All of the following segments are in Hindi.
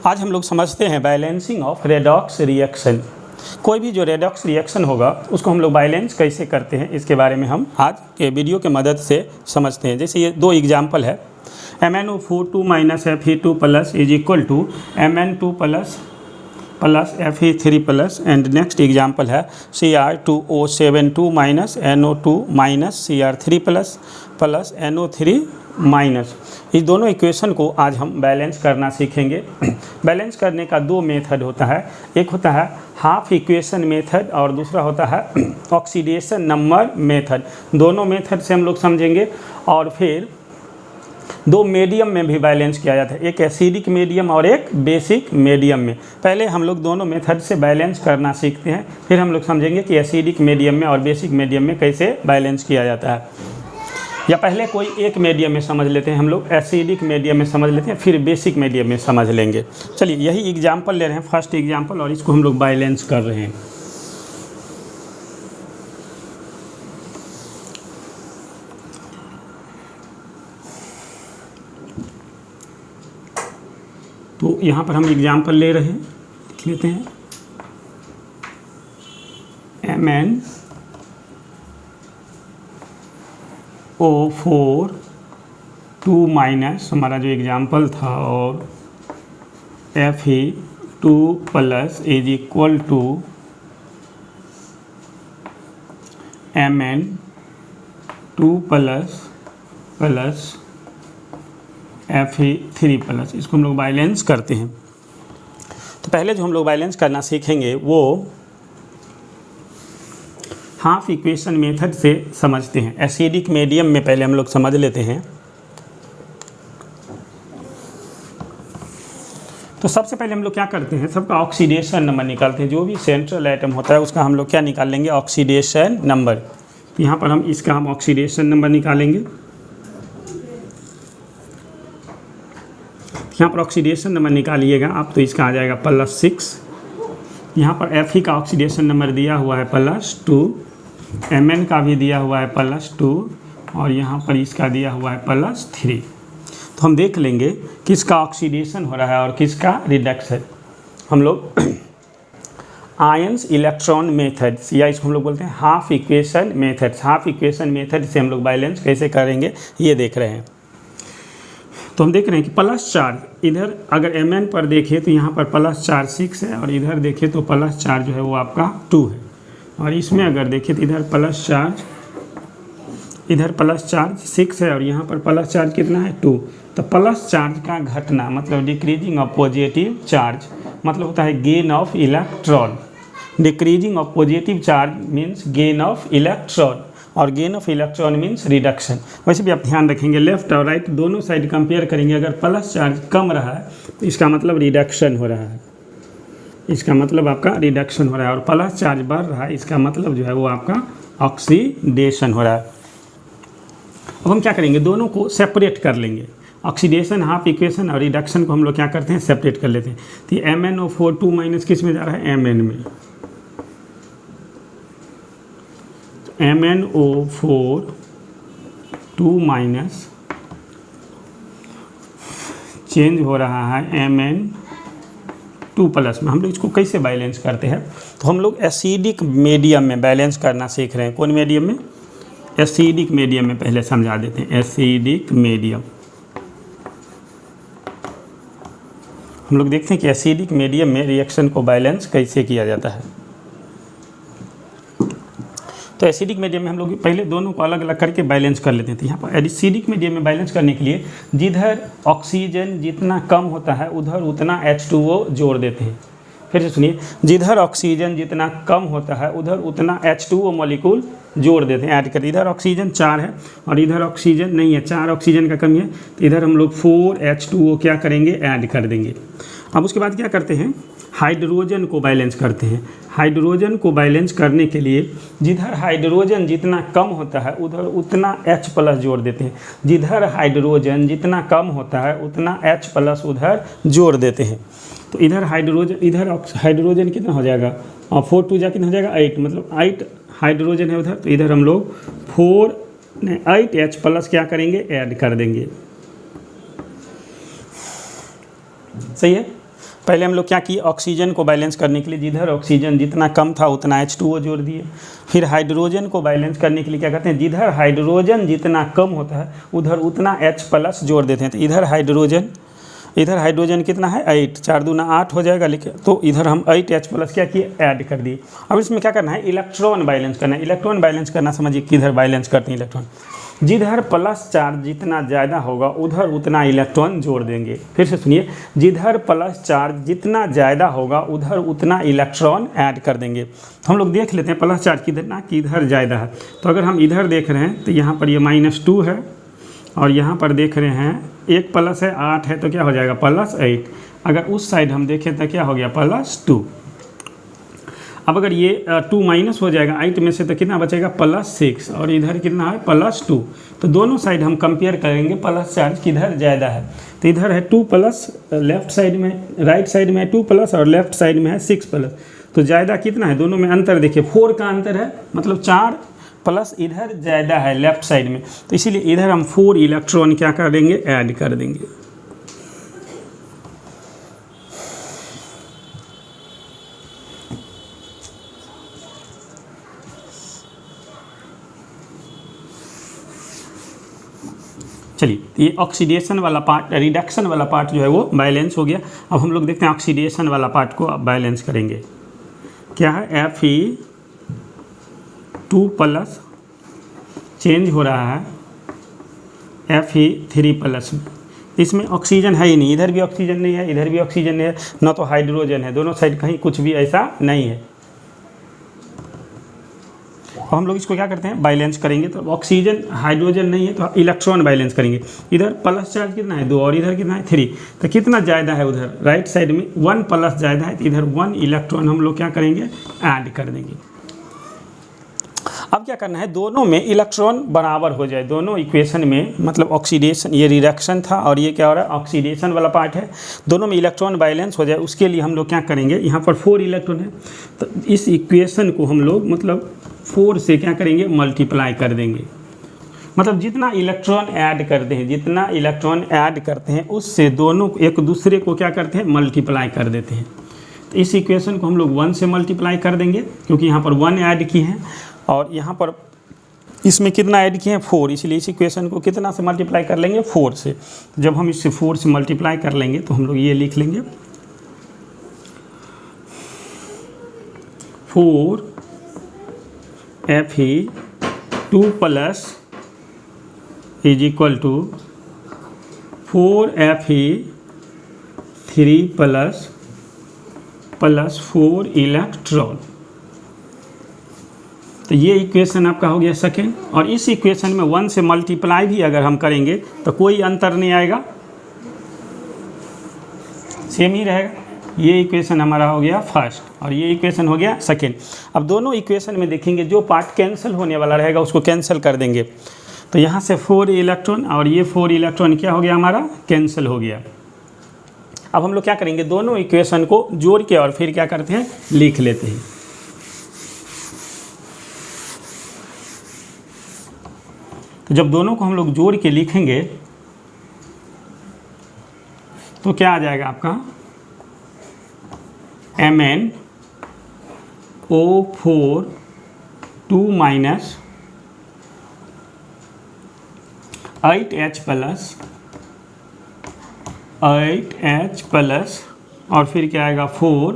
आज हम लोग समझते हैं बैलेंसिंग ऑफ रेडॉक्स रिएक्शन। कोई भी जो रेडॉक्स रिएक्शन होगा उसको हम लोग बैलेंस कैसे करते हैं, इसके बारे में हम आज के वीडियो के मदद से समझते हैं। जैसे ये दो एग्जाम्पल है, MnO4 minus Fe2 plus is equal to Mn2 plus Fe3 plus, and next example है Cr2O72 minus NO2 minus Cr3 plus NO3 minus. इस दोनों इक्वेशन को आज हम बैलेंस करना सीखेंगे। बैलेंस करने का दो मेथड होता है, एक होता है हाफ इक्वेशन मेथड और दूसरा होता है ऑक्सीडेशन नंबर मेथड। दोनों मेथड से हम लोग समझेंगे। और फिर दो मीडियम में भी बैलेंस किया जाता है, एक एसिडिक मीडियम और एक बेसिक मीडियम में। पहले हम लोग दोनों मेथड से बैलेंस करना सीखते हैं, फिर हम लोग समझेंगे कि एसिडिक मीडियम में और बेसिक मीडियम में कैसे बैलेंस किया जाता है। या पहले कोई एक मीडियम में समझ लेते हैं हम लोग, एसिडिक मीडियम में समझ लेते हैं, फिर बेसिक मीडियम में समझ लेंगे। चलिए यही एग्जाम्पल ले रहे हैं, फर्स्ट एग्जाम्पल, और इसको हम लोग बैलेंस कर रहे हैं। तो यहाँ पर हम एग्जाम्पल ले रहे हैं, लिख लेते हैं MnO4 माइनस हमारा जो एग्जाम्पल था, और Fe2 plus is equal to Mn2 plus Fe3 plus. इसको हम लोग बैलेंस करते हैं। तो पहले जो हम लोग बैलेंस करना सीखेंगे वो हाफ इक्वेशन मेथड से समझते हैं। एसिडिक मीडियम में पहले हम लोग समझ लेते हैं। तो सबसे पहले हम लोग क्या करते हैं, सबका ऑक्सीडेशन नंबर निकालते हैं। जो भी सेंट्रल एटम होता है उसका हम लोग क्या निकाल लेंगे, ऑक्सीडेशन नंबर। तो यहाँ पर हम इसका ऑक्सीडेशन नंबर निकालेंगे। यहाँ पर ऑक्सीडेशन नंबर निकालिएगा आप, तो इसका आ जाएगा +6। यहाँ पर Fe का ऑक्सीडेशन नंबर दिया हुआ है +2, Mn का भी दिया हुआ है +2, और यहाँ पर इसका दिया हुआ है +3। तो हम देख लेंगे किसका ऑक्सीडेशन हो रहा है और किसका रिडक्शन। हम लोग आयंस इलेक्ट्रॉन मेथड्स, या इसको हम लोग बोलते हैं half equation methods. Half equation method से हम लोग बैलेंस कैसे करेंगे ये देख रहे हैं। तो हम देख रहे हैं कि +4 इधर अगर Mn पर देखें तो यहाँ पर +4 6 है, और इधर देखें तो +4 जो है वो आपका 2 है। और इसमें अगर देखें तो इधर +4 6 है, और यहाँ पर +4 कितना है 2। तो प्लस चार्ज का घटना मतलब डिक्रीजिंग ऑफ पॉजिटिव चार्ज, मतलब होता है gain of electron. Decreasing of positive charge means gain of electron, और gain of electron means reduction. वैसे भी आप ध्यान रखेंगे, लेफ्ट और राइट दोनों साइड कंपेयर करेंगे। अगर प्लस चार्ज कम रहा है तो इसका मतलब रिडक्शन हो रहा है, इसका मतलब आपका रिडक्शन हो रहा है। और प्लस चार्ज बढ़ रहा है, इसका मतलब जो है वो आपका ऑक्सीडेशन हो रहा है। अब हम क्या करेंगे, दोनों को सेपरेट कर लेंगे। ऑक्सीडेशन हाफ इक्वेशन और रिडक्शन को हम लोग क्या करते हैं, सेपरेट कर लेते हैं। तो MnO4 माइनस किस में जा रहा है, Mn में। MnO4 माइनस चेंज हो रहा है Mn2 प्लस में। हम लोग इसको कैसे बैलेंस करते हैं, तो हम लोग एसिडिक मीडियम में बैलेंस करना सीख रहे हैं। कौन मीडियम में, एसिडिक मीडियम में पहले समझा देते हैं। एसिडिक मीडियम हम लोग देखते हैं कि एसिडिक मीडियम में रिएक्शन को बैलेंस कैसे किया जाता है। तो एसिडिक मीडियम में हम लोग पहले दोनों को अलग अलग करके बैलेंस कर लेते हैं। तो यहाँ पर एसिडिक मीडियम में बैलेंस करने के लिए जिधर ऑक्सीजन जितना कम होता है उधर उतना H2O जोड़ देते हैं। फिर से सुनिए, जिधर ऑक्सीजन जितना कम होता है उधर उतना H2O मॉलिक्यूल जोड़ देते हैं, ऐड कर। इधर ऑक्सीजन 4 है और इधर ऑक्सीजन नहीं है, 4 ऑक्सीजन का कमी है, तो इधर हम लोग 4 H2O क्या करेंगे, ऐड कर देंगे। अब उसके बाद क्या करते हैं, हाइड्रोजन को बैलेंस करते हैं। हाइड्रोजन को बैलेंस करने के लिए जिधर हाइड्रोजन जितना कम होता है उधर उतना H+ जोड़ देते हैं। जिधर हाइड्रोजन जितना कम होता है उतना H+ उधर जोड़ देते हैं। तो इधर हाइड्रोजन कितना हो जाएगा, 4 2 जा कितना हो जाएगा 8, मतलब 8 हाइड्रोजन है उधर। तो इधर हम लोग 8 H+ क्या करेंगे, ऐड कर देंगे। सही है। पहले हम लोग क्या किए, ऑक्सीजन को बैलेंस करने के लिए जिधर ऑक्सीजन जितना कम था उतना H2O जोड़ दिए। फिर हाइड्रोजन को बैलेंस करने के लिए क्या करते हैं, जिधर हाइड्रोजन जितना कम होता है उधर उतना H+ जोड़ देते हैं। तो इधर हाइड्रोजन कितना है 8, 4 दूना 8 हो जाएगा, लिखे तो इधर हम 8H+ क्या किए, ऐड कर दिए। अब इसमें क्या करना है, इलेक्ट्रॉन बैलेंस करना है। इलेक्ट्रॉन बैलेंस करना समझिए किधर बैलेंस करते हैं इलेक्ट्रॉन, जिधर प्लस चार्ज जितना ज़्यादा होगा उधर उतना इलेक्ट्रॉन जोड़ देंगे। फिर से सुनिए, जिधर प्लस चार्ज जितना ज़्यादा होगा उधर उतना इलेक्ट्रॉन ऐड कर देंगे। हम लोग देख लेते हैं प्लस चार्ज किधर ज़्यादा है। तो अगर हम इधर देख रहे हैं तो यहाँ पर ये -2 है, और यहाँ पर देख रहे हैं 1 प्लस है 8 है, तो क्या हो जाएगा +8। अगर उस साइड हम देखें तो क्या हो गया +2। अब अगर ये 2 माइनस हो जाएगा 8 में से तो कितना बचेगा +6, और इधर कितना है +2। तो दोनों साइड हम कंपेयर करेंगे प्लस चार्ज किधर ज़्यादा है। तो इधर है 2+, लेफ्ट साइड में राइट साइड में 2+ और लेफ्ट साइड में है 6+। तो ज़्यादा कितना है, दोनों में अंतर देखिए 4 का अंतर है, मतलब 4+ इधर ज़्यादा है लेफ्ट साइड में। तो इसीलिए इधर हम 4 इलेक्ट्रॉन क्या कर देंगे, ऐड कर देंगे। चलिए, ये ऑक्सीडेशन वाला पार्ट, रिडक्शन वाला पार्ट जो है वो बैलेंस हो गया। अब हम लोग देखते हैं ऑक्सीडेशन वाला पार्ट को अब बैलेंस करेंगे। क्या है, Fe2+ चेंज हो रहा है Fe3+। इसमें ऑक्सीजन है ही नहीं, इधर भी ऑक्सीजन नहीं है, इधर भी ऑक्सीजन नहीं है, ना तो हाइड्रोजन है, दोनों साइड कहीं कुछ भी ऐसा नहीं है। अब हम लोग इसको क्या करते हैं, बैलेंस करेंगे। तो ऑक्सीजन हाइड्रोजन नहीं है तो इलेक्ट्रॉन बैलेंस करेंगे। इधर प्लस चार्ज कितना है 2, और इधर कितना है 3। तो कितना ज़्यादा है उधर राइट साइड में 1+ ज़्यादा है, तो इधर 1 इलेक्ट्रॉन हम लोग क्या करेंगे, ऐड कर देंगे। अब क्या करना है, दोनों में इलेक्ट्रॉन बराबर हो जाए, दोनों इक्वेशन में, मतलब ऑक्सीडेशन, ये रिडक्शन था और ये क्या हो रहा है ऑक्सीडेशन वाला पार्ट है, दोनों में इलेक्ट्रॉन बैलेंस हो जाए। उसके लिए हम लोग क्या करेंगे, यहाँ पर 4 इलेक्ट्रॉन है तो इस इक्वेशन को हम लोग मतलब 4 से क्या करेंगे, मल्टीप्लाई कर देंगे। मतलब जितना इलेक्ट्रॉन ऐड करते हैं उससे दोनों एक दूसरे को क्या करते हैं, मल्टीप्लाई कर देते हैं। तो इस इक्वेशन को हम लोग 1 से मल्टीप्लाई कर देंगे, क्योंकि यहाँ पर 1 ऐड किए हैं और यहाँ पर इसमें कितना ऐड किए हैं 4, इसलिए इस इक्वेशन को कितना से मल्टीप्लाई कर लेंगे, 4 से। जब हम इससे 4 से मल्टीप्लाई कर लेंगे तो हम लोग ये लिख लेंगे 4 Fe2+ is equal to 4 Fe3+ plus 4 electron. तो ये इक्वेशन आपका हो गया सेकेंड। और इस इक्वेशन में 1 से मल्टीप्लाई भी अगर हम करेंगे तो कोई अंतर नहीं आएगा, सेम ही रहेगा। ये इक्वेशन हमारा हो गया फर्स्ट और ये इक्वेशन हो गया सेकेंड। अब दोनों इक्वेशन में देखेंगे जो पार्ट कैंसिल होने वाला रहेगा उसको कैंसिल कर देंगे। तो यहाँ से 4 इलेक्ट्रॉन और ये 4 इलेक्ट्रॉन क्या हो गया, हमारा कैंसिल हो गया। अब हम लोग क्या करेंगे, दोनों इक्वेशन को जोड़ के और फिर क्या करते हैं, लिख लेते हैं। तो जब दोनों को हम लोग जोड़ के लिखेंगे तो क्या आ जाएगा आपका, MnO4 2 - 8H+ और फिर क्या आएगा 4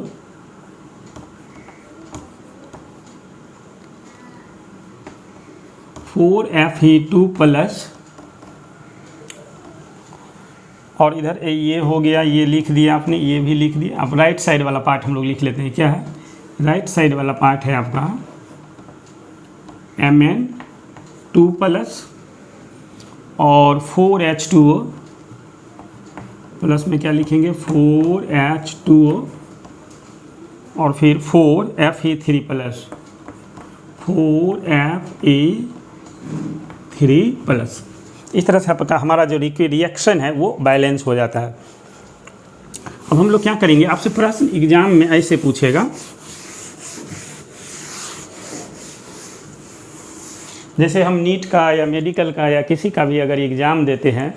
Fe2+। और इधर ये हो गया, ये लिख दिया आपने, ये भी लिख दिया। अब राइट साइड वाला पार्ट हम लोग लिख लेते हैं। क्या है, राइट साइड वाला पार्ट है आपका Mn2+ और 4H2O प्लस में क्या लिखेंगे 4H2O और फिर 4Fe3+, 4Fe3+। इस तरह से आपका हमारा जो रिएक्शन है वो बैलेंस हो जाता है। अब हम लोग क्या करेंगे, आपसे प्रश्न एग्जाम में ऐसे पूछेगा, जैसे हम नीट का या मेडिकल का या किसी का भी अगर एग्ज़ाम देते हैं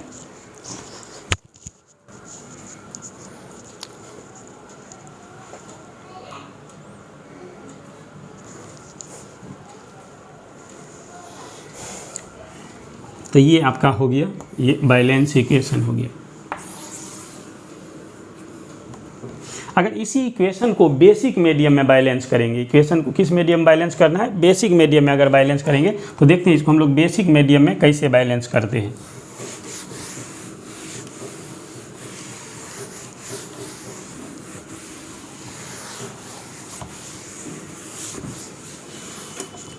तो ये आपका हो गया, ये बैलेंस इक्वेशन हो गया। अगर इसी इक्वेशन को बेसिक मीडियम में बैलेंस करेंगे, इक्वेशन को किस मीडियम बैलेंस करना है, बेसिक मीडियम में अगर बैलेंस करेंगे तो देखते हैं इसको हम लोग बेसिक मीडियम में कैसे बैलेंस करते हैं।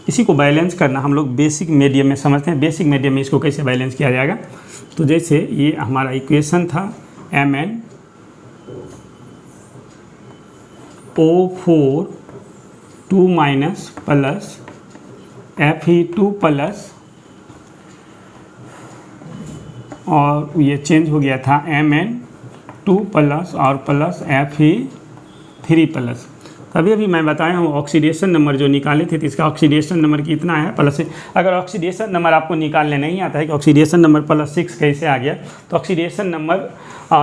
इसी को बैलेंस करना हम लोग बेसिक मीडियम में समझते हैं। बेसिक मीडियम में इसको कैसे बैलेंस किया जाएगा, तो जैसे ये हमारा इक्वेशन था MnO4 2 minus plus Fe2 plus, और ये चेंज हो गया था Mn2 प्लस और प्लस Fe3 प्लस। अभी अभी मैं बताया हूँ ऑक्सीडेशन नंबर जो निकाले थे तो इसका ऑक्सीडेशन नंबर कितना है, +6। अगर ऑक्सीडेशन नंबर आपको निकालने नहीं आता है कि ऑक्सीडेशन नंबर +6 कैसे आ गया, तो ऑक्सीडेशन नंबर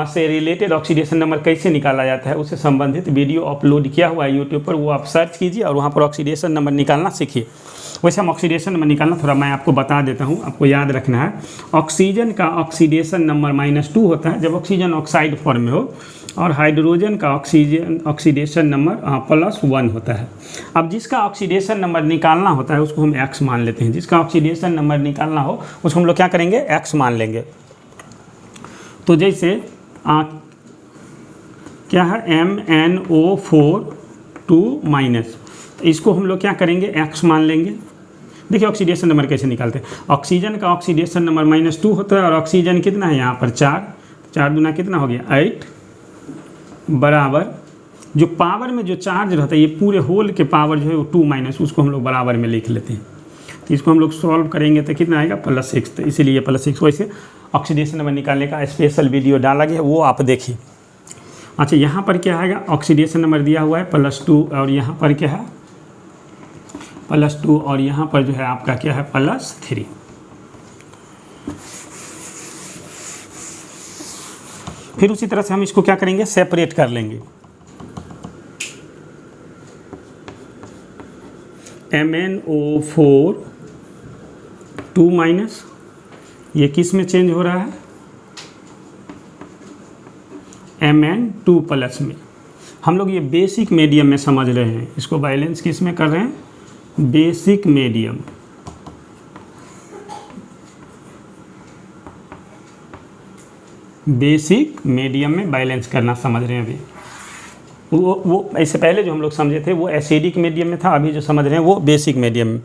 से रिलेटेड ऑक्सीडेशन नंबर कैसे निकाला जाता है उससे संबंधित वीडियो अपलोड किया हुआ है यूट्यूब पर, वो आप सर्च कीजिए और वहाँ पर ऑक्सीडेशन नंबर निकालना सीखिए। वैसे हम ऑक्सीडेशन नंबर निकालना थोड़ा मैं आपको बता देता हूँ, आपको याद रखना है। ऑक्सीजन का ऑक्सीडेशन नंबर -2 होता है जब ऑक्सीजन ऑक्साइड फॉर्म में हो, और हाइड्रोजन का ऑक्सीडेशन नंबर +1 होता है। अब जिसका ऑक्सीडेशन नंबर निकालना होता है उसको हम x मान लेते हैं। जिसका ऑक्सीडेशन नंबर निकालना हो उसको हम लोग क्या करेंगे, x मान लेंगे। तो जैसे क्या है MnO4 2 माइनस, इसको हम लोग क्या करेंगे, x मान लेंगे। देखिए ऑक्सीडेशन नंबर कैसे निकालते हैं। ऑक्सीजन का ऑक्सीडेशन नंबर -2 होता है और ऑक्सीजन कितना है यहाँ पर 4 दूना कितना हो गया 8, बराबर जो पावर में जो चार्ज रहता है ये पूरे होल के पावर जो है वो 2 माइनस, उसको हम लोग बराबर में लिख लेते हैं। तो इसको हम लोग सॉल्व करेंगे तो कितना आएगा +6, तो इसीलिए +6। वैसे ऑक्सीडेशन नंबर निकालने का स्पेशल वीडियो डाला गया, वो आप देखिए। अच्छा यहाँ पर क्या आएगा, ऑक्सीडेशन नंबर दिया हुआ है +2 और यहाँ पर क्या है +2 और यहाँ पर जो है आपका क्या है +3। फिर उसी तरह से हम इसको क्या करेंगे, सेपरेट कर लेंगे। MnO4 2 माइनस, ये किस में चेंज हो रहा है, Mn2 प्लस में। हम लोग ये बेसिक मीडियम में समझ रहे हैं, इसको बैलेंस किस में कर रहे हैं, बेसिक मीडियम। बेसिक मीडियम में बैलेंस करना समझ रहे हैं। अभी वो ऐसे पहले जो हम लोग समझे थे वो एसिडिक मीडियम में था, अभी जो समझ रहे हैं वो बेसिक मीडियम में।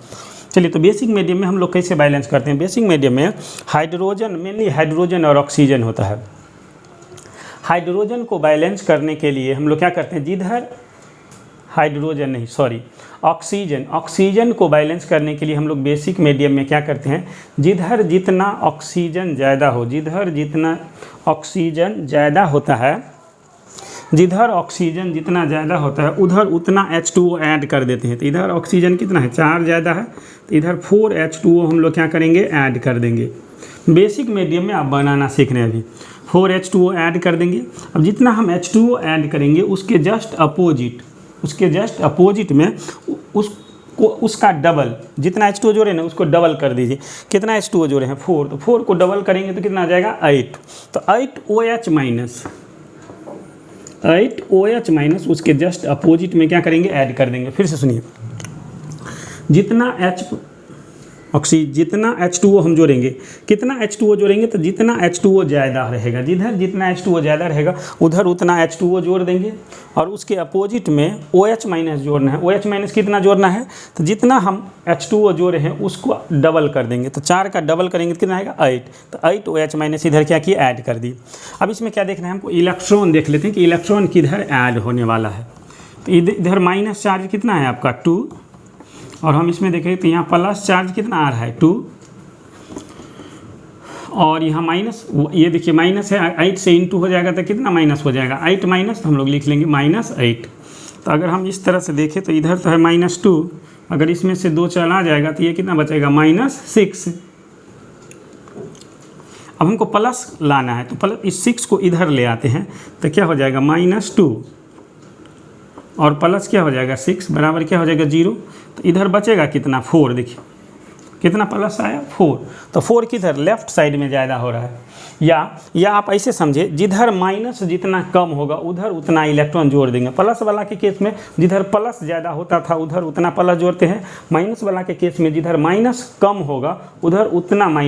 चलिए तो बेसिक मीडियम में हम लोग कैसे बैलेंस करते हैं। बेसिक मीडियम में हाइड्रोजन, मेनली हाइड्रोजन और ऑक्सीजन होता है। हाइड्रोजन को बैलेंस करने के लिए हम लोग क्या करते हैं, जिधर हाइड्रोजन नहीं सॉरी ऑक्सीजन को बैलेंस करने के लिए हम लोग बेसिक मीडियम में क्या करते हैं, जिधर जितना ऑक्सीजन ज़्यादा हो, जिधर जितना ऑक्सीजन ज़्यादा होता है, जिधर ऑक्सीजन जितना ज़्यादा होता है उधर उतना H2O ऐड कर देते हैं। तो इधर ऑक्सीजन कितना है 4 ज़्यादा है, तो इधर 4 H2O हम लोग क्या करेंगे, ऐड कर देंगे। बेसिक मीडियम में आप बनाना सीख रहे हैं, अभी 4 H2O ऐड कर देंगे। अब जितना हम H2O ऐड करेंगे उसके जस्ट अपोजिट में उसका डबल, जितना H2O जोड़े ना उसको डबल कर दीजिए। कितना H2O जोड़े हैं 4, तो 4 को डबल करेंगे तो कितना आ जाएगा 8। तो 8OH माइनस उसके जस्ट अपोजिट में क्या करेंगे, ऐड कर देंगे। फिर से सुनिए, जितना H2O हम जोड़ेंगे, कितना H2O जोड़ेंगे, तो जितना H2O ज़्यादा रहेगा, जिधर जितना H2O ज़्यादा रहेगा उधर उतना H2O जोड़ देंगे। और उसके अपोजिट में OH माइनस जोड़ना है। OH माइनस कितना जोड़ना है, तो जितना हम H2O जोड़े हैं उसको डबल कर देंगे। तो 4 का डबल करेंगे तो कितना आएगा 8। तो 8OH माइनस इधर क्या किया, ऐड कर दी। अब इसमें क्या देखना है हमको, इलेक्ट्रॉन देख लेते हैं कि इलेक्ट्रॉन किधर ऐड होने वाला है। तो इधर माइनस चार्ज कितना है आपका 2, और हम इसमें देखें तो यहाँ प्लस चार्ज कितना आ रहा है 2, और यहाँ माइनस, ये देखिए माइनस है 8 से इंटू हो जाएगा तो कितना माइनस हो जाएगा 8 माइनस, तो हम लोग लिख लेंगे -8। तो अगर हम इस तरह से देखें तो इधर तो है -2, अगर इसमें से 2 चला जाएगा तो ये कितना बचेगा -6। अब हमको प्लस लाना है तो प्लस इस 6 को इधर ले आते हैं तो क्या हो जाएगा -2 और प्लस क्या हो जाएगा 6 बराबर क्या हो जाएगा 0। तो इधर बचेगा कितना 4, देखिए कितना प्लस आया 4, तो 4 किधर लेफ्ट साइड में ज़्यादा हो रहा है। या आप ऐसे समझे, जिधर माइनस जितना कम होगा उधर उतना इलेक्ट्रॉन जोड़ देंगे। प्लस वाला के केस में जिधर प्लस ज़्यादा होता था उधर उतना प्लस जोड़ते हैं, माइनस वाला के केस में जिधर माइनस कम होगा उधर उतना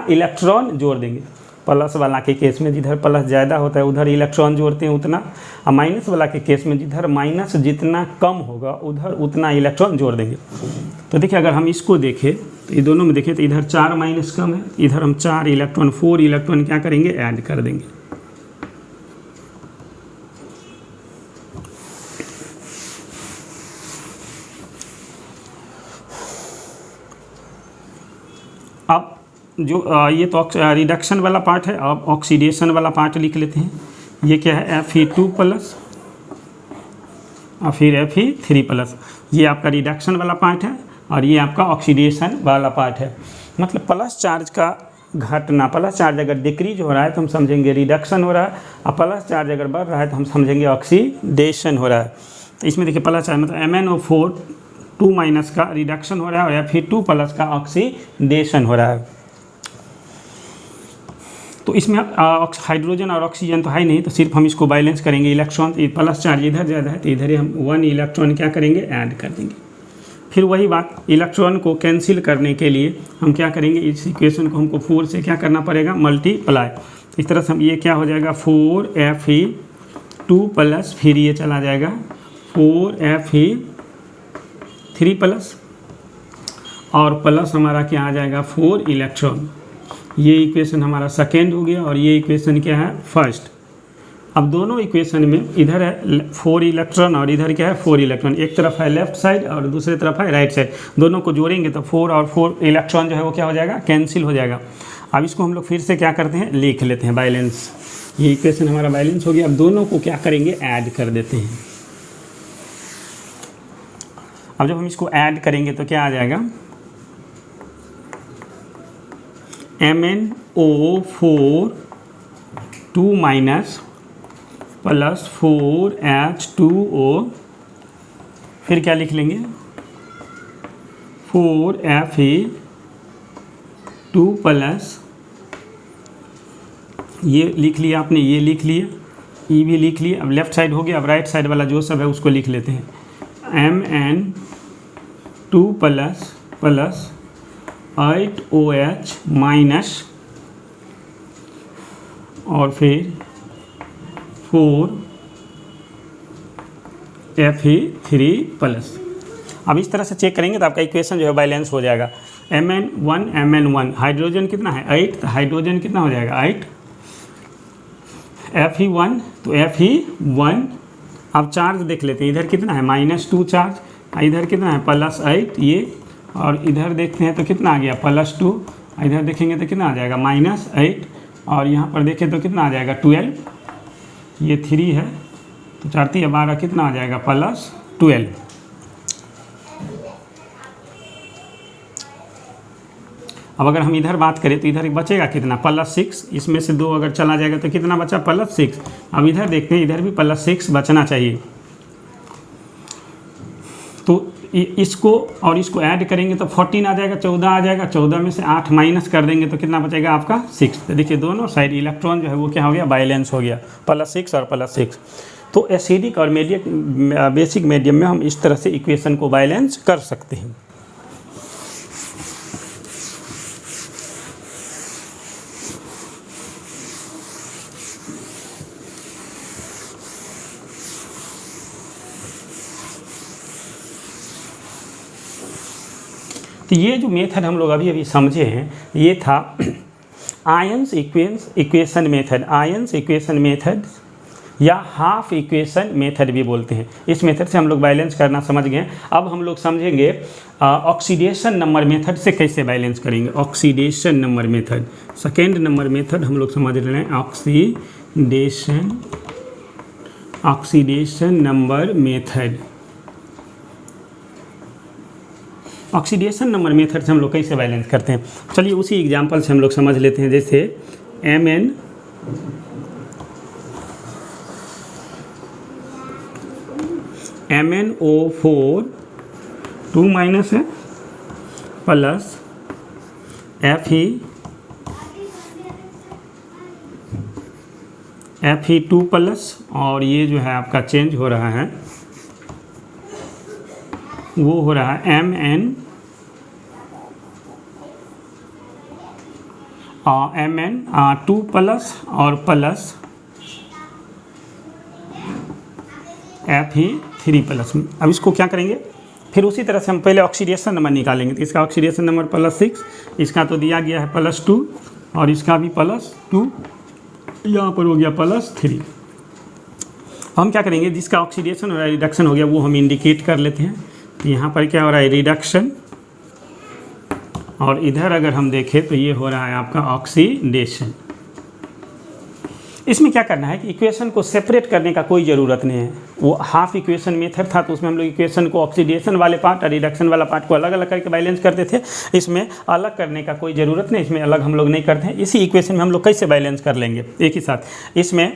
इलेक्ट्रॉन जोड़ देंगे। प्लस वाला के केस में जिधर प्लस ज़्यादा होता है उधर इलेक्ट्रॉन जोड़ते हैं उतना, और माइनस वाला के केस में जिधर माइनस जितना कम होगा उधर उतना इलेक्ट्रॉन जोड़ देंगे। तो देखिए अगर हम इसको देखें तो ये दोनों में देखें तो इधर 4 माइनस कम है, इधर हम 4 इलेक्ट्रॉन 4 इलेक्ट्रॉन क्या करेंगे, ऐड कर देंगे। अब जो ये तो रिडक्शन वाला पार्ट है, अब ऑक्सीडेशन वाला पार्ट लिख लेते हैं। ये क्या है, Fe2 प्लस और फिर Fe3 प्लस, ये आपका रिडक्शन वाला पार्ट है और ये आपका ऑक्सीडेशन वाला पार्ट है। मतलब प्लस चार्ज का घटना, प्लस चार्ज अगर डिक्रीज हो रहा है तो हम समझेंगे रिडक्शन हो रहा है, और प्लस चार्ज अगर बढ़ रहा है तो हम समझेंगे ऑक्सीडेशन हो रहा है। तो इसमें देखिए प्लस चार्ज मतलब MnO4 2 माइनस का रिडक्शन हो रहा है और Fe2 प्लस का ऑक्सीडेशन हो रहा है। तो इसमें हाइड्रोजन और ऑक्सीजन तो है नहीं, तो सिर्फ हम इसको बैलेंस करेंगे। इलेक्ट्रॉन प्लस चार्ज इधर ज़्यादा है तो इधर ही हम 1 इलेक्ट्रॉन क्या करेंगे, ऐड कर देंगे। फिर वही बात, इलेक्ट्रॉन को कैंसिल करने के लिए हम क्या करेंगे, इस इक्वेशन को हमको 4 से क्या करना पड़ेगा, मल्टीप्लाई। इस तरह से हम ये क्या हो जाएगा 4Fe2 प्लस, फिर ये चला जाएगा 4Fe3 प्लस, और प्लस हमारा क्या आ जाएगा 4 इलेक्ट्रॉन। ये इक्वेशन हमारा सेकेंड हो गया और ये इक्वेशन क्या है, फर्स्ट। अब दोनों इक्वेशन में इधर है 4 इलेक्ट्रॉन और इधर क्या है 4 इलेक्ट्रॉन, एक तरफ है लेफ्ट साइड और दूसरी तरफ है राइट साइड। दोनों को जोड़ेंगे तो 4 और 4 इलेक्ट्रॉन जो है वो क्या हो जाएगा, कैंसिल हो जाएगा। अब इसको हम लोग फिर से क्या करते हैं, लिख लेते हैं बैलेंस। ये इक्वेशन हमारा बैलेंस हो गया। अब दोनों को क्या करेंगे, ऐड कर देते हैं। अब जब हम इसको ऐड करेंगे तो क्या आ जाएगा, MnO4 2 माइनस प्लस 4H2O, फिर क्या लिख लेंगे 4Fe2 प्लस, ये लिख लिया आपने, ये लिख लिया, ये भी लिख लिया। अब लेफ्ट साइड हो गया, अब राइट साइड वाला जो सब है उसको लिख लेते हैं। Mn2 plus plus 8OH minus और फिर 4Fe3 प्लस। अब इस तरह से चेक करेंगे तो आपका इक्वेशन जो है बैलेंस हो जाएगा। Mn1 हाइड्रोजन कितना है 8, तो हाइड्रोजन कितना हो जाएगा 8। Fe1 तो Fe1। अब चार्ज देख लेते हैं, इधर कितना है -2 चार्ज, इधर कितना है +8 ये, और इधर देखते हैं तो कितना आ गया +2, इधर देखेंगे तो कितना आ जाएगा -8, और यहाँ पर देखें तो कितना आ जाएगा 12, ये 3 है तो 4 3 12 कितना आ जाएगा +12। अब अगर हम इधर बात करें तो इधर बचेगा कितना +6, इसमें से 2 अगर चला जाएगा तो कितना बचा +6। अब इधर देखते हैं, इधर भी +6 बचना चाहिए। तो इसको और इसको ऐड करेंगे तो 14 आ जाएगा, 14 आ जाएगा, 14 में से 8 माइनस कर देंगे तो कितना बचेगा आपका 6। तो देखिए दोनों साइड इलेक्ट्रॉन जो है वो क्या हो गया, बैलेंस हो गया, +6 और +6। तो एसिडिक और बेसिक मीडियम में हम इस तरह से इक्वेशन को बैलेंस कर सकते हैं। तो ये जो मेथड हम लोग अभी समझे हैं ये था ions equation method, ions equation method या हाफ इक्वेशन मेथड भी बोलते हैं। इस मेथड से हम लोग बैलेंस करना समझ गए। अब हम लोग समझेंगे ऑक्सीडेशन नंबर मेथड से कैसे बैलेंस करेंगे। Oxidation number method, second number method हम लोग समझ रहे हैं, oxidation number method. Oxidation number method से हम लोग कैसे बैलेंस करते हैं, चलिए उसी एग्जांपल से हम लोग समझ लेते हैं। जैसे MnO4 2 माइनस है प्लस Fe2 प्लस, और ये जो है आपका चेंज हो रहा है वो हो रहा है Mn2 प्लस और प्लस Fe3 प्लस। अब इसको क्या करेंगे, फिर उसी तरह से हम पहले ऑक्सीडेशन नंबर निकालेंगे। तो इसका ऑक्सीडेशन नंबर +6, इसका तो दिया गया है +2 और इसका भी +2, यहाँ पर हो गया +3। हम क्या करेंगे, जिसका ऑक्सीडेशन हो रहा है रिडक्शन हो गया वो हम इंडिकेट कर लेते हैं। तो यहाँ पर क्या हो रहा है, रिडक्शन, और इधर अगर हम देखें तो ये हो रहा है आपका ऑक्सीडेशन। इसमें क्या करना है कि इक्वेशन को सेपरेट करने का कोई ज़रूरत नहीं है। वो हाफ इक्वेशन मेथड था तो उसमें हम लोग इक्वेशन को ऑक्सीडेशन वाले पार्ट और रिडक्शन वाला पार्ट को अलग अलग करके बैलेंस करते थे। इसमें अलग करने का कोई ज़रूरत नहीं, इसमें अलग हम लोग नहीं करते हैं। इसी इक्वेशन में हम लोग कैसे बैलेंस कर लेंगे एक ही साथ। इसमें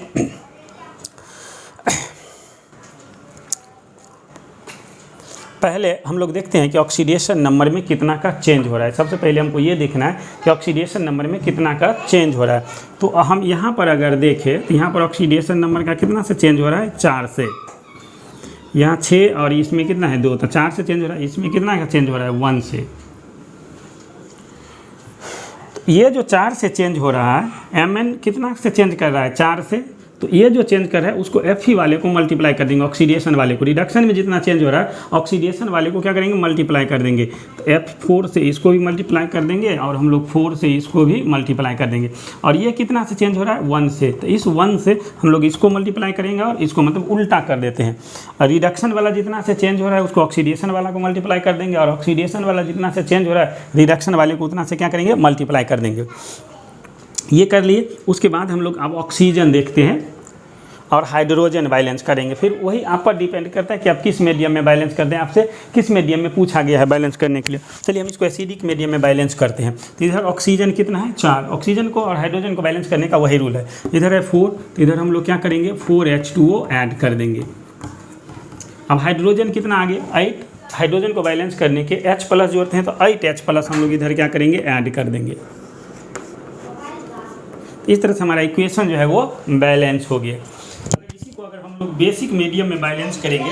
पहले हम लोग देखते हैं कि ऑक्सीडेशन नंबर में कितना का चेंज हो रहा है। सबसे पहले हमको ये देखना है कि ऑक्सीडेशन नंबर में कितना का चेंज हो रहा है। तो हम यहाँ पर अगर देखें तो यहाँ पर ऑक्सीडेशन नंबर का कितना से चेंज हो रहा है, 4 से। यहाँ 6 और इसमें कितना है 2, तो 4 से चेंज हो रहा है। इसमें कितना का चेंज हो रहा है, 1 से। तो ये जो 4 से चेंज हो रहा है, Mn कितना से चेंज कर रहा है, 4 से। तो ये जो चेंज कर रहा है उसको Fe वाले को मल्टीप्लाई कर देंगे, ऑक्सीडेशन वाले को। रिडक्शन में जितना चेंज हो रहा है ऑक्सीडेशन वाले को क्या करेंगे, मल्टीप्लाई कर देंगे। तो F4 से इसको भी मल्टीप्लाई कर देंगे और हम लोग 4 से इसको भी मल्टीप्लाई कर देंगे। और ये कितना से चेंज हो रहा है, 1 से। तो इस 1 से हम लोग इसको मल्टीप्लाई करेंगे और इसको मतलब उल्टा कर देते हैं। और रिडक्शन वाला जितना से चेंज हो रहा है उसको ऑक्सीडेशन वाला को मल्टीप्लाई कर देंगे, और ऑक्सीडेशन वाला जितना से चेंज हो रहा है रिडक्शन वाले को उतना से क्या करेंगे, मल्टीप्लाई कर देंगे। ये कर लिए। उसके बाद हम लोग अब ऑक्सीजन देखते हैं और हाइड्रोजन बैलेंस करेंगे। फिर वही आप पर डिपेंड करता है कि आप किस मीडियम में बैलेंस करते हैं। आपसे किस मीडियम में पूछा गया है बैलेंस करने के लिए। चलिए हम इसको एसिडिक मीडियम में बैलेंस करते हैं। तो इधर ऑक्सीजन कितना है, 4। ऑक्सीजन को और हाइड्रोजन को बैलेंस करने का वही रूल है। इधर है 4, तो इधर हम लोग क्या करेंगे, 4H2O ऐड कर देंगे। अब हाइड्रोजन कितना आ गया, 8। हाइड्रोजन को बैलेंस करने के H+ जोड़ते हैं तो 8H+ हम लोग इधर क्या करेंगे, ऐड कर देंगे। इस तरह से हमारा इक्वेशन जो है वो बैलेंस हो गया। इसी को अगर हम लोग बेसिक मीडियम में बैलेंस करेंगे,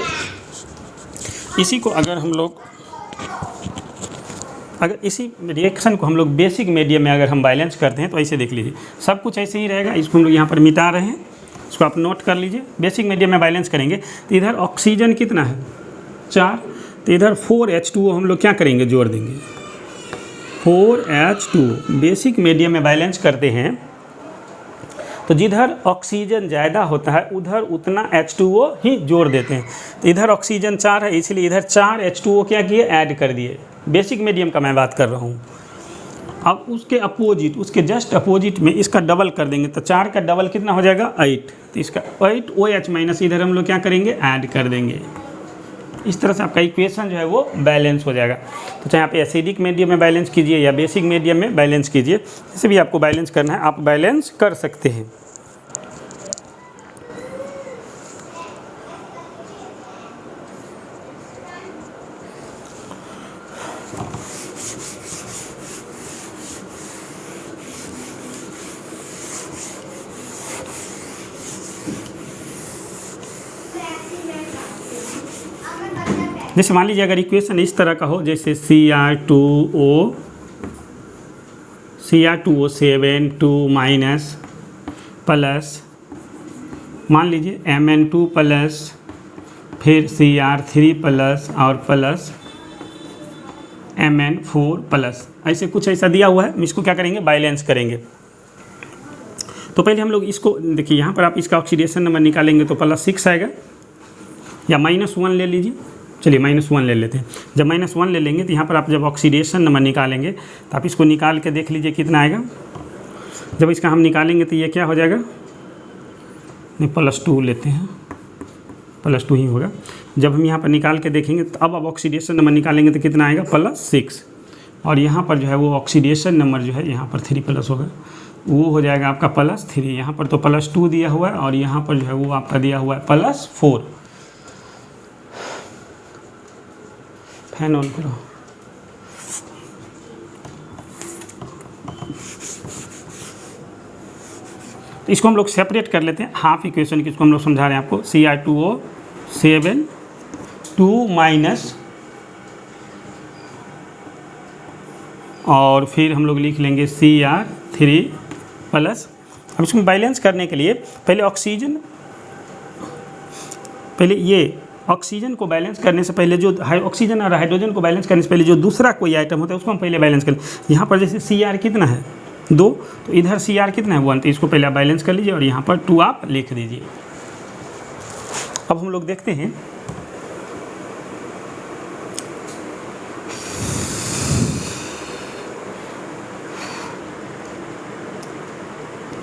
इसी को अगर हम लोग इसी रिएक्शन को हम लोग बेसिक मीडियम में अगर हम बैलेंस करते हैं तो ऐसे देख लीजिए, सब कुछ ऐसे ही रहेगा। इसको हम लोग यहाँ पर मिटा रहे हैं, इसको आप नोट कर लीजिए। बेसिक मीडियम में बैलेंस करेंगे तो इधर ऑक्सीजन कितना है, 4। तो इधर 4H2O हम लोग क्या करेंगे, जोड़ देंगे, 4H2O। बेसिक मीडियम में बैलेंस करते हैं तो जिधर ऑक्सीजन ज़्यादा होता है उधर उतना H2O ही जोड़ देते हैं। तो इधर ऑक्सीजन 4 है इसलिए इधर 4H2O क्या किए, ऐड कर दिए। बेसिक मीडियम का मैं बात कर रहा हूँ। अब उसके अपोजिट, उसके जस्ट अपोजिट में इसका डबल कर देंगे। तो 4 का डबल कितना हो जाएगा, 8। तो इसका 8OH- इधर हम लोग क्या करेंगे, ऐड कर देंगे। इस तरह से आपका इक्वेशन जो है वो बैलेंस हो जाएगा। तो चाहे आप एसिडिक मीडियम में बैलेंस कीजिए या बेसिक मीडियम में बैलेंस कीजिए, जैसे भी आपको बैलेंस करना है आप बैलेंस कर सकते हैं। जैसे मान लीजिए अगर इक्वेशन इस तरह का हो, जैसे Cr2O7 2- प्लस मान लीजिए Mn2 प्लस फिर Cr3 प्लस और प्लस Mn4 प्लस, ऐसे कुछ ऐसा दिया हुआ है। हम इसको क्या करेंगे, बैलेंस करेंगे। तो पहले हम लोग इसको देखिए, यहाँ पर आप इसका ऑक्सीडेशन नंबर निकालेंगे तो +6 आएगा, या -1 ले लीजिए। चलिए -1 ले लेते हैं। जब -1 ले लेंगे तो यहाँ पर आप जब ऑक्सीडेशन नंबर निकालेंगे तो आप इसको निकाल के देख लीजिए कितना आएगा। जब इसका हम निकालेंगे तो ये क्या हो जाएगा, नहीं +2 लेते हैं, +2 ही होगा। जब हम यहाँ पर निकाल के देखेंगे तो अब ऑक्सीडेशन नंबर निकालेंगे तो कितना आएगा, +6। और यहाँ पर जो है वो ऑक्सीडेशन नंबर जो है यहाँ पर 3+ होगा, वो हो जाएगा आपका +3। यहाँ पर तो +2 दिया हुआ है और यहाँ पर जो है वो आपका दिया हुआ है +4। फैन ऑन करो। तो इसको हम लोग सेपरेट कर लेते हैं हाफ इक्वेशन की, इसको हम लोग समझा रहे हैं आपको। Cr2O7 2 माइनस, और फिर हम लोग लिख लेंगे Cr3 प्लस। अब इसको बैलेंस करने के लिए पहले ऑक्सीजन को बैलेंस करने से पहले जो ऑक्सीजन और हाइड्रोजन को बैलेंस करने से पहले जो दूसरा कोई आइटम होता है उसको हम पहले बैलेंस कर लें। यहाँ पर जैसे Cr कितना है 2, तो इधर Cr कितना है 1, तो इसको पहले आप बैलेंस कर लीजिए और यहाँ पर 2 आप लिख दीजिए। अब हम लोग देखते हैं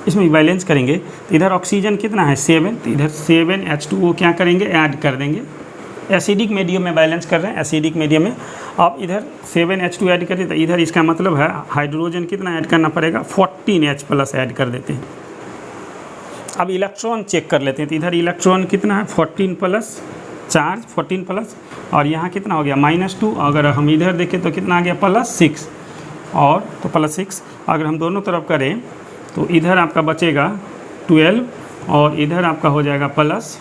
इसमें बैलेंस करेंगे तो इधर ऑक्सीजन कितना है 7, तो इधर 7H2O क्या करेंगे ऐड कर देंगे। एसिडिक मीडियम में बैलेंस कर रहे हैं, एसिडिक मीडियम में। अब इधर 7H2 ऐड करें तो इधर इसका मतलब है हाइड्रोजन कितना ऐड करना पड़ेगा 14H प्लस ऐड कर देते हैं। अब इलेक्ट्रॉन चेक कर लेते हैं, तो इधर इलेक्ट्रॉन कितना है 14 प्लस चार्ज 14 प्लस, और यहाँ कितना हो गया -2। अगर हम इधर देखें तो कितना आ गया +6, और तो +6 अगर हम दोनों तरफ करें तो इधर आपका बचेगा 12 और इधर आपका हो जाएगा +6।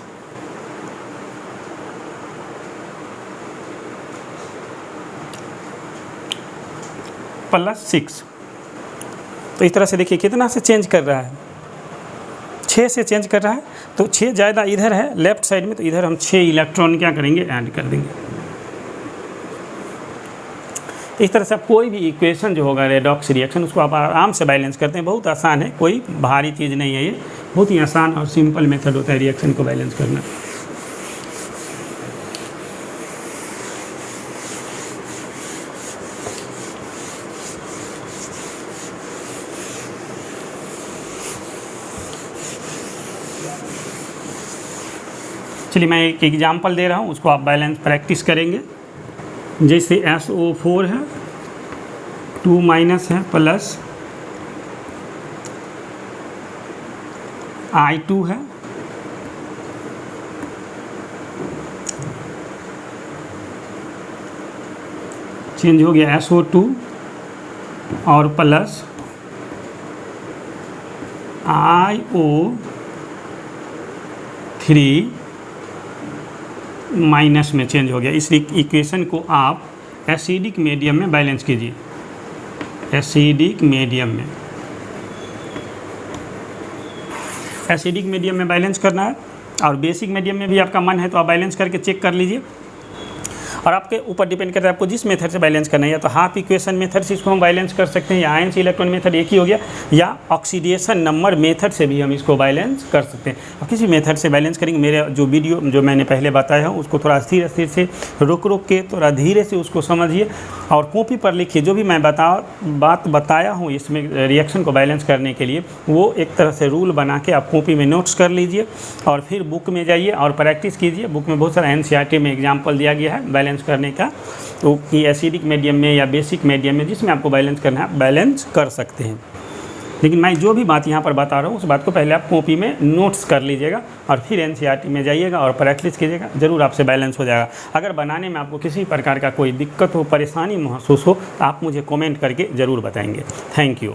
तो इस तरह से देखिए कितना से चेंज कर रहा है, 6 से चेंज कर रहा है। तो 6 ज़्यादा इधर है लेफ्ट साइड में, तो इधर हम 6 इलेक्ट्रॉन क्या करेंगे ऐड कर देंगे। इस तरह से आप कोई भी इक्वेशन जो होगा रेडॉक्स रिएक्शन उसको आप आराम से बैलेंस करते हैं। बहुत आसान है, कोई भारी चीज़ नहीं है, ये बहुत ही आसान और सिंपल मेथड होता है रिएक्शन को बैलेंस करना। चलिए मैं एक एग्जांपल दे रहा हूँ, उसको आप बैलेंस प्रैक्टिस करेंगे। जैसे SO4 है 2 माइनस है प्लस I2 है, चेंज हो गया SO2 और प्लस IO3 माइनस में चेंज हो गया। इस इक्वेशन को आप एसिडिक मीडियम में बैलेंस कीजिए, एसिडिक मीडियम में, एसिडिक मीडियम में बैलेंस करना है। और बेसिक मीडियम में भी आपका मन है तो आप बैलेंस करके चेक कर लीजिए, और आपके ऊपर डिपेंड करता है आपको जिस मेथड से बैलेंस करना है। या तो हाफ इक्वेशन मेथड से इसको हम बैलेंस कर सकते हैं, या आयन से इलेक्ट्रॉन मेथड एक ही हो गया, या ऑक्सीडेशन नंबर मेथड से भी हम इसको बैलेंस कर सकते हैं। और किसी मेथड से बैलेंस करेंगे, मेरे जो वीडियो जो मैंने पहले बताया है उसको थोड़ा स्थिर से रुक के थोड़ा धीरे से उसको समझिए और कॉपी पर लिखिए। जो भी मैं बात बताया हूँ इसमें रिएक्शन को बैलेंस करने के लिए, वो एक तरह से रूल बना के आप कॉपी में नोट्स कर लीजिए और फिर बुक में जाइए और प्रैक्टिस कीजिए। बुक में बहुत सारा NCERT में एग्जाम्पल दिया गया है बैलेंस करने का, तो कि एसिडिक मीडियम में या बेसिक मीडियम में जिसमें आपको बैलेंस करना है बैलेंस कर सकते हैं। लेकिन मैं जो भी बात यहाँ पर बता रहा हूँ उस बात को पहले आप कॉपी में नोट्स कर लीजिएगा और फिर NCERT में जाइएगा और प्रैक्टिस कीजिएगा, ज़रूर आपसे बैलेंस हो जाएगा। अगर बनाने में आपको किसी प्रकार का कोई दिक्कत हो, परेशानी महसूस हो, तो आप मुझे कमेंट करके ज़रूर बताएंगे। Thank you.